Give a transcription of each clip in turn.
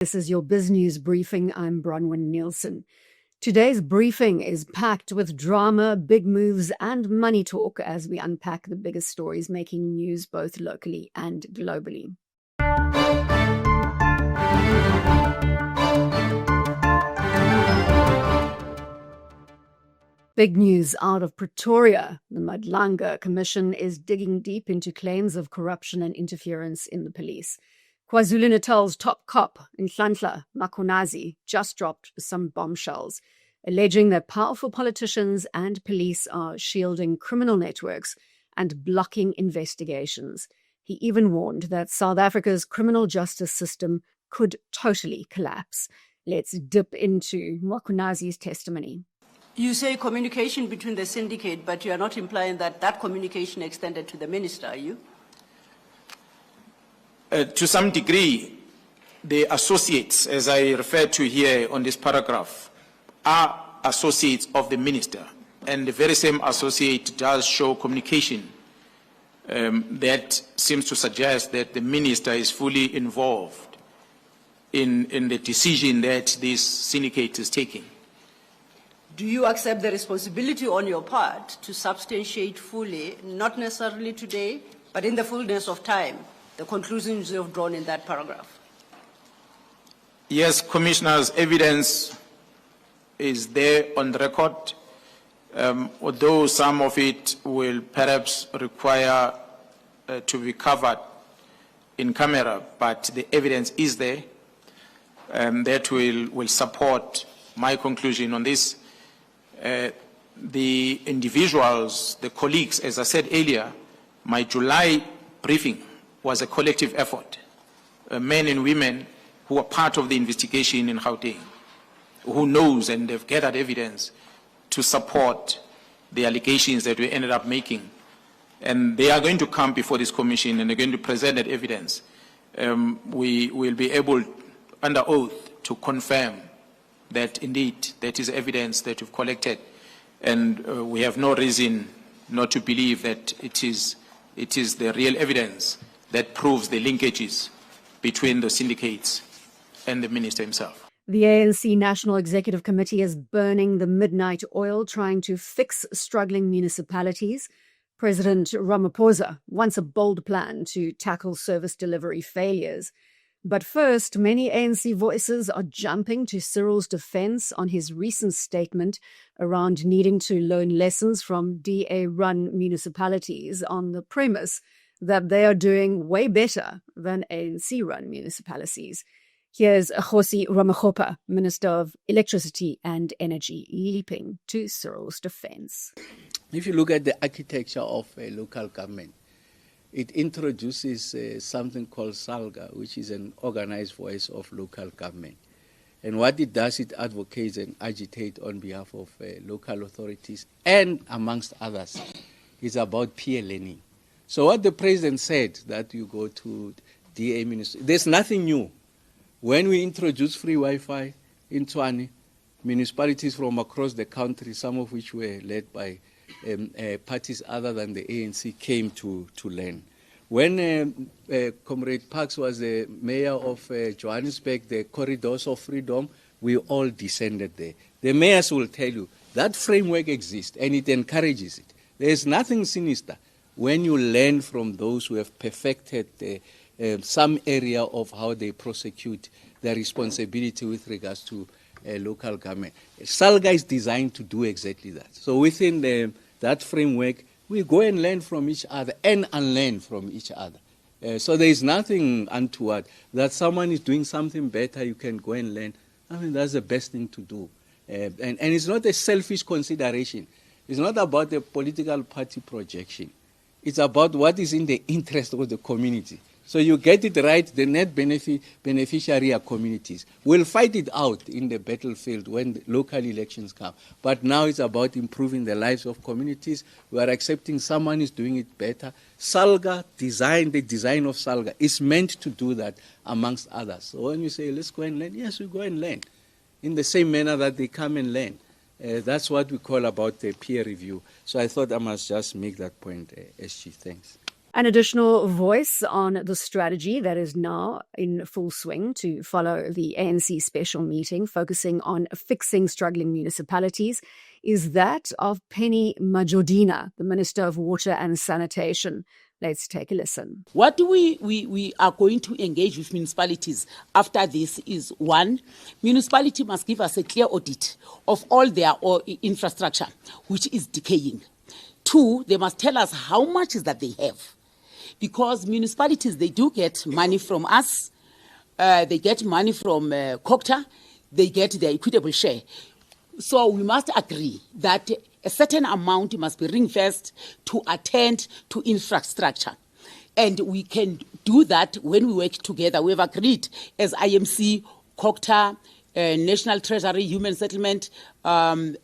This is your Biz News briefing. I'm Bronwyn Nielsen. Today's briefing is packed with drama, big moves, and money talk as we unpack the biggest stories making news both locally and globally. Big news out of Pretoria. The Madlanga Commission is digging deep into claims of corruption and interference in the police. KwaZulu-Natal's top cop, Nhlanhla Mkhwanazi, just dropped some bombshells, alleging that powerful politicians and police are shielding criminal networks and blocking investigations. He even warned that South Africa's criminal justice system could totally collapse. Let's dip into Mkhwanazi's testimony. You say communication between the syndicate, but you are not implying that that communication extended to the minister, are you? To some degree, the associates, as I referred to here on this paragraph, are associates of the minister. And the very same associate does show communication that seems to suggest that the minister is fully involved in the decision that this syndicate is taking. Do you accept the responsibility on your part to substantiate fully, not necessarily today, but in the fullness of time, the conclusions you have drawn in that paragraph? Yes, Commissioners, evidence is there on the record, although some of it will perhaps require to be covered in camera, but the evidence is there that will support my conclusion on this. The individuals, the colleagues, as I said earlier, my July briefing was a collective effort, men and women who are part of the investigation in Gauteng, who knows and they've gathered evidence to support the allegations that we ended up making. And they are going to come before this commission and they're going to present that evidence. We will be able, under oath, to confirm that indeed that is evidence that we've collected, and we have no reason not to believe that it is the real evidence that proves the linkages between the syndicates and the minister himself. The ANC National Executive Committee is burning the midnight oil trying to fix struggling municipalities. President Ramaphosa wants a bold plan to tackle service delivery failures. But first, many ANC voices are jumping to Cyril's defense on his recent statement around needing to learn lessons from DA-run municipalities on the premise that they are doing way better than ANC-run municipalities. Here's Kgosi Ramaphosa, Minister of Electricity and Energy, leaping to Cyril's defense. If you look at the architecture of a local government, it introduces something called SALGA, which is an organized voice of local government. And what it does, it advocates and agitates on behalf of local authorities and, amongst others, is about peer learning. So what the president said, that you go to DA ministry, there's nothing new. When we introduced free Wi-Fi in Tshwane, municipalities from across the country, some of which were led by parties other than the ANC, came to learn. When Comrade Parks was the mayor of Johannesburg, the corridors of freedom, we all descended there. The mayors will tell you that framework exists and it encourages it. There is nothing sinister when you learn from those who have perfected some area of how they prosecute their responsibility with regards to local government. SALGA is designed to do exactly that. So within that framework, we go and learn from each other and unlearn from each other. So there is nothing untoward. That someone is doing something better, you can go and learn. I mean, that's the best thing to do. And it's not a selfish consideration. It's not about the political party projection. It's about what is in the interest of the community. So you get it right, the net beneficiary are communities. We'll fight it out in the battlefield when the local elections come. But now it's about improving the lives of communities. We are accepting someone is doing it better. SALGA, the design of SALGA is meant to do that amongst others. So when you say, let's go and learn, yes, we go and learn in the same manner that they come and learn. That's what we call about the peer review. So I thought I must just make that point, SG. Thanks. An additional voice on the strategy that is now in full swing to follow the ANC special meeting focusing on fixing struggling municipalities is that of Penny Majordina, the Minister of Water and Sanitation. Let's take a listen. What we are going to engage with municipalities after this is, one, municipality must give us a clear audit of all their infrastructure, which is decaying. Two, they must tell us how much is that they have. Because municipalities, they do get money from us, they get money from COCTA, they get their equitable share. So we must agree that a certain amount must be ring-fenced to attend to infrastructure. And we can do that when we work together. We have agreed as IMC, COCTA, National Treasury, Human Settlement, us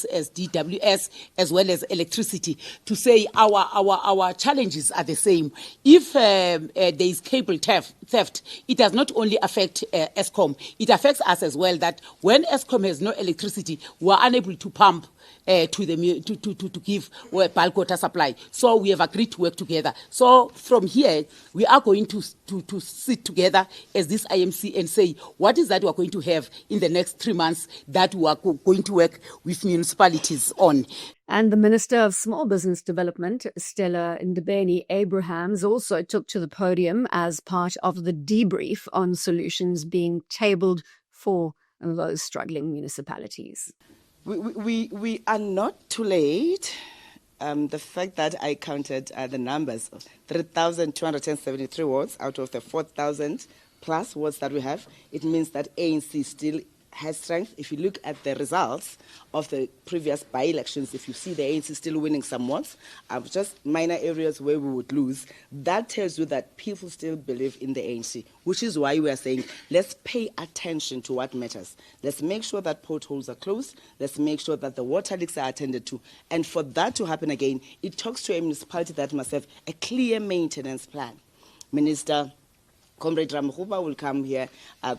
as DWS, as well as electricity, to say our challenges are the same. If there is cable theft, it does not only affect Eskom, it affects us as well, that when Eskom has no electricity, we are unable to pump to give bulk water supply. So we have agreed to work together. So from here, we are going to sit together as this IMC and say, what is that we are going to have in the next 3 months that we are going to work with municipalities on. And the Minister of Small Business Development, Stella Ndabeni-Abrahams, also took to the podium as part of the debrief on solutions being tabled for those struggling municipalities. We are not too late. The fact that I counted the numbers, 3,273 wards out of the 4,000 plus wards that we have, it means that ANC still has strength. If you look at the results of the previous by-elections, if you see the ANC still winning some wards, just minor areas where we would lose, that tells you that people still believe in the ANC, which is why we are saying, let's pay attention to what matters. Let's make sure that potholes are closed. Let's make sure that the water leaks are attended to. And for that to happen again, it talks to a municipality that must have a clear maintenance plan. Minister Comrade Ramaphosa will come here,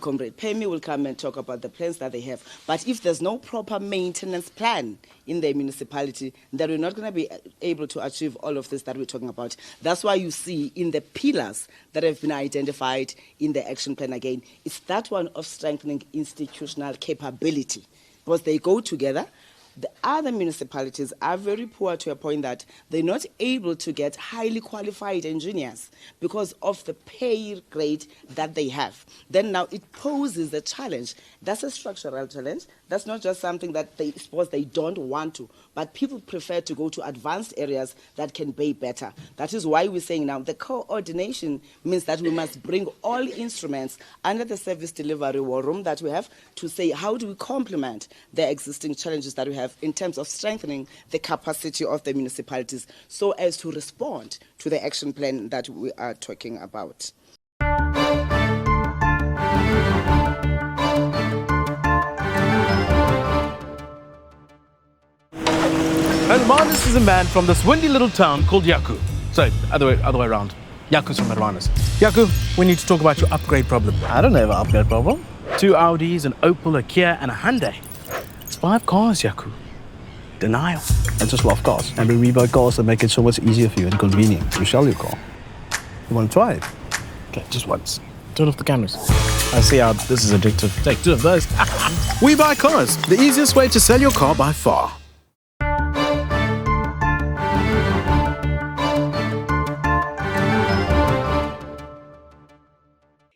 Comrade Pemi will come and talk about the plans that they have. But if there's no proper maintenance plan in the municipality, then we're not going to be able to achieve all of this that we're talking about. That's why you see in the pillars that have been identified in the action plan again, it's that one of strengthening institutional capability, because they go together. The other municipalities are very poor to a point that they're not able to get highly qualified engineers because of the pay grade that they have. Then now it poses a challenge. That's a structural challenge. That's not just something that they suppose they don't want to, but people prefer to go to advanced areas that can pay better. That is why we're saying now the coordination means that we must bring all instruments under the service delivery war room that we have to say, how do we complement the existing challenges that we have in terms of strengthening the capacity of the municipalities so as to respond to the action plan that we are talking about. And Hermanus is a man from this windy little town called Yaku. Sorry, other way around. Yaku's from Hermanus. Yaku, we need to talk about your upgrade problem. I don't have an upgrade problem. 2 Audis, an Opel, a Kia, and a Hyundai. It's 5 cars, Yaku. Denial. I just love cars. And we buy cars that make it so much easier for you and convenient to sell your car. You want to try it? Okay, just once. Turn off the cameras. I see how this is addictive. Take 2 of those. We Buy Cars, the easiest way to sell your car by far.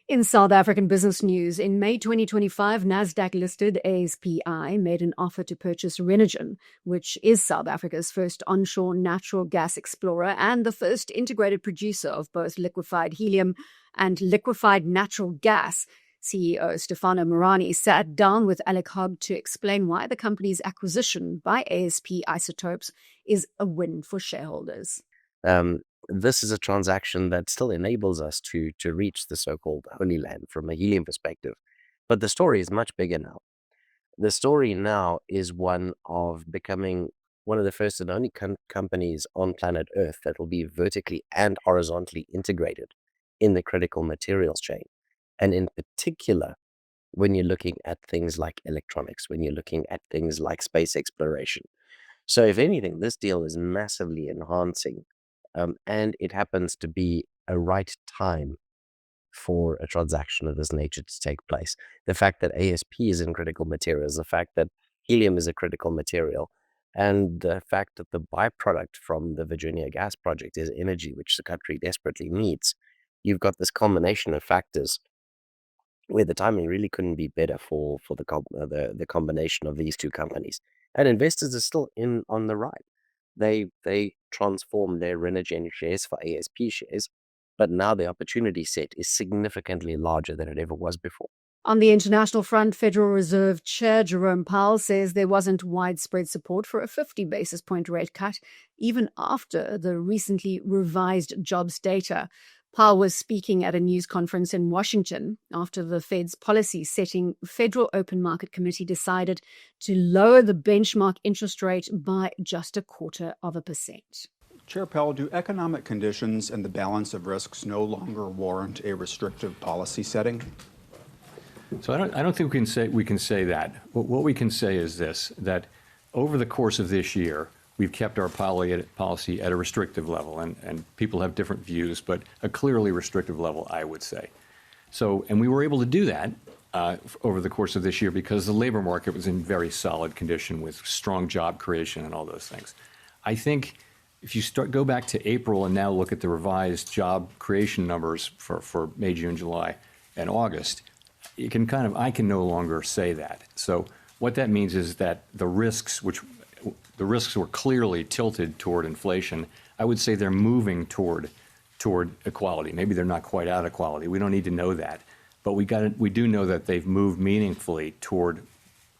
In South African business news, in May 2025, Nasdaq-listed ASPI made an offer to purchase Renergen, which is South Africa's first onshore natural gas explorer and the first integrated producer of both liquefied helium and liquefied natural gas. CEO Stefano Morani sat down with Alec Hogg to explain why the company's acquisition by ASP Isotopes is a win for shareholders. This is a transaction that still enables us to reach the so-called Holy Land from a helium perspective. But the story is much bigger now. The story now is one of becoming one of the first and only companies on planet Earth that will be vertically and horizontally integrated in the critical materials chain. And in particular, when you're looking at things like electronics, when you're looking at things like space exploration. So if anything, this deal is massively enhancing And it happens to be a right time for a transaction of this nature to take place. The fact that ASP is in critical materials, the fact that helium is a critical material, and the fact that the byproduct from the Virginia gas project is energy, which the country desperately needs. You've got this combination of factors where the timing really couldn't be better for the combination of these two companies. And investors are still in on the ride. They transformed their Renergen shares for ASP shares, but now the opportunity set is significantly larger than it ever was before. On the international front, Federal Reserve Chair Jerome Powell says there wasn't widespread support for a 50 basis point rate cut, even after the recently revised jobs data. Powell was speaking at a news conference in Washington after the Fed's policy-setting Federal Open Market Committee decided to lower the benchmark interest rate by just 0.25%. Chair Powell, do economic conditions and the balance of risks no longer warrant a restrictive policy setting? So I don't think we can say that. What we can say is this, that over the course of this year, we've kept our policy at a restrictive level, and people have different views, but a clearly restrictive level, I would say. So, and we were able to do that over the course of this year because the labor market was in very solid condition with strong job creation and all those things. I think if you go back to April and now look at the revised job creation numbers for May, June, July, and August, I can no longer say that. So what that means is that the risks were clearly tilted toward inflation. I would say they're moving toward equality. Maybe they're not quite out of equality. We don't need to know that, but we do know that they've moved meaningfully toward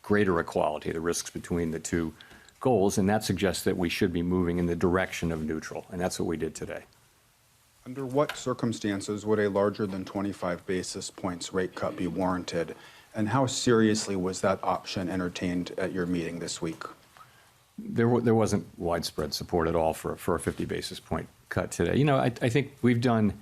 greater equality, the risks between the two goals, and that suggests that we should be moving in the direction of neutral, and that's what we did today. Under what circumstances would a larger than 25 basis points rate cut be warranted, and how seriously was that option entertained at your meeting this week? There wasn't widespread support at all for a 50 basis point cut today. You know, I think we've done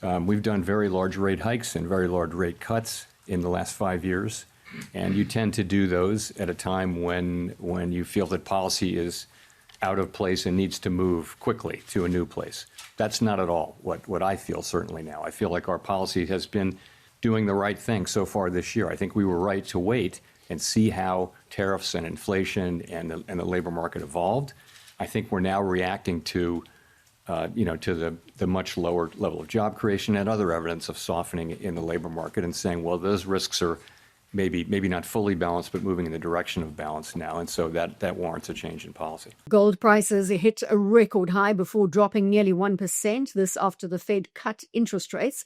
very large rate hikes and very large rate cuts in the last 5 years, and you tend to do those at a time when you feel that policy is out of place and needs to move quickly to a new place. That's not at all what I feel certainly now. I feel like our policy has been doing the right thing so far this year. I think we were right to wait and see how tariffs and inflation and the labor market evolved. I think we're now reacting to the much lower level of job creation and other evidence of softening in the labor market and saying, well, those risks are maybe not fully balanced, but moving in the direction of balance now. And so that warrants a change in policy. Gold prices hit a record high before dropping nearly 1%, this after the Fed cut interest rates.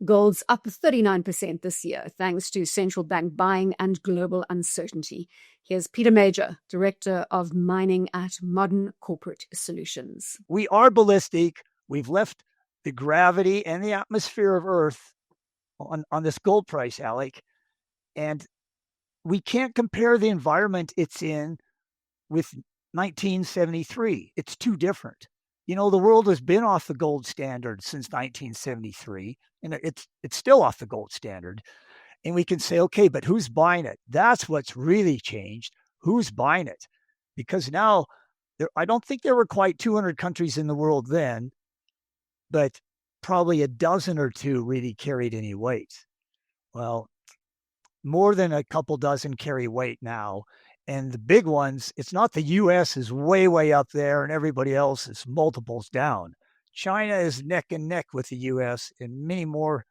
Gold's up 39% this year, thanks to central bank buying and global uncertainty. Here's Peter Major, Director of Mining at Modern Corporate Solutions. We are ballistic. We've left the gravity and the atmosphere of Earth on this gold price, Alec. And we can't compare the environment it's in with 1973. It's too different. You know, the world has been off the gold standard since 1973, and it's still off the gold standard. And we can say, okay, but who's buying it? That's what's really changed. Who's buying it? Because now, I don't think there were quite 200 countries in the world then, but probably a dozen or two really carried any weight. Well, more than a couple dozen carry weight now. And the big ones, it's not the U.S. is way, way up there and everybody else is multiples down. China is neck and neck with the U.S. in many more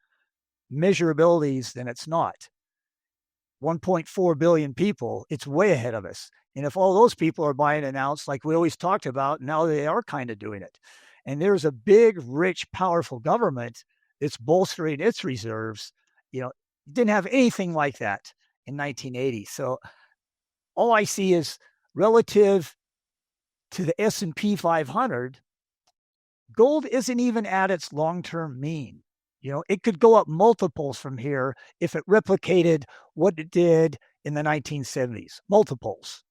measurabilities than it's not. 1.4 billion people, it's way ahead of us. And if all those people are buying an ounce, like we always talked about, now they are kind of doing it. And there's a big, rich, powerful government that's bolstering its reserves. You know, didn't have anything like that in 1980. So all I see is relative to the S&P 500, gold isn't even at its long-term mean. You know, it could go up multiples from here if it replicated what it did in the 1970s. Multiples.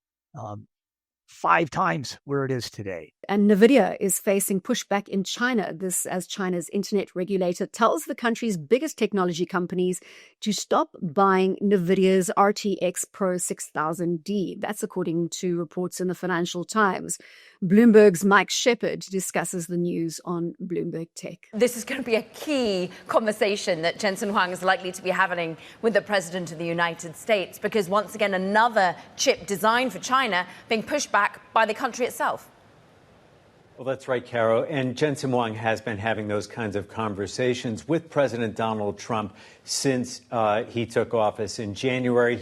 5 times where it is today. And Nvidia is facing pushback in China. This as China's internet regulator tells the country's biggest technology companies to stop buying Nvidia's RTX Pro 6000D. That's according to reports in the Financial Times. Bloomberg's Mike Shepard discusses the news on Bloomberg Tech. This is going to be a key conversation that Jensen Huang is likely to be having with the President of the United States, because once again, another chip designed for China being pushed back by the country itself. Well, that's right, Caro. And Jensen Huang has been having those kinds of conversations with President Donald Trump since he took office in January.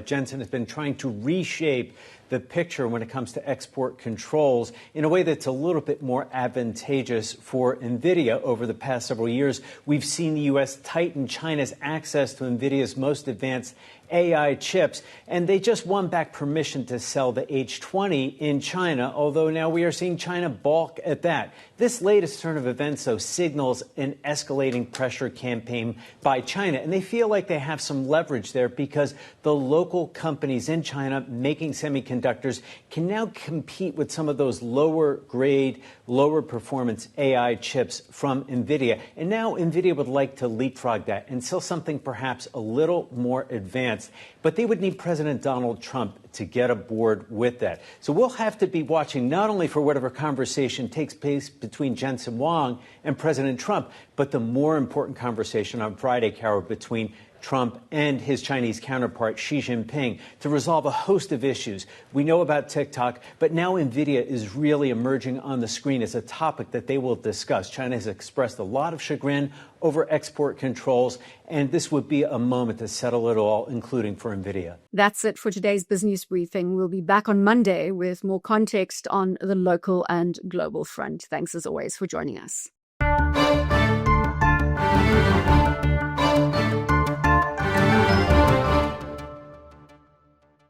Jensen has been trying to reshape the picture when it comes to export controls in a way that's a little bit more advantageous for Nvidia. Over the past several years, we've seen the U.S. tighten China's access to Nvidia's most advanced AI chips, and they just won back permission to sell the H20 in China, although now we are seeing China balk at that. This latest turn of events, though, signals an escalating pressure campaign by China, and they feel like they have some leverage there because the local companies in China making semiconductors can now compete with some of those lower grade, lower performance AI chips from Nvidia. And now Nvidia would like to leapfrog that and sell something perhaps a little more advanced. But they would need President Donald Trump to get aboard with that. So we'll have to be watching not only for whatever conversation takes place between Jensen Huang and President Trump, but the more important conversation on Friday, Caro, between Trump and his Chinese counterpart, Xi Jinping, to resolve a host of issues. We know about TikTok, but now Nvidia is really emerging on the screen as a topic that they will discuss. China has expressed a lot of chagrin over export controls, and this would be a moment to settle it all, including for Nvidia. That's it for today's business briefing. We'll be back on Monday with more context on the local and global front. Thanks as always for joining us.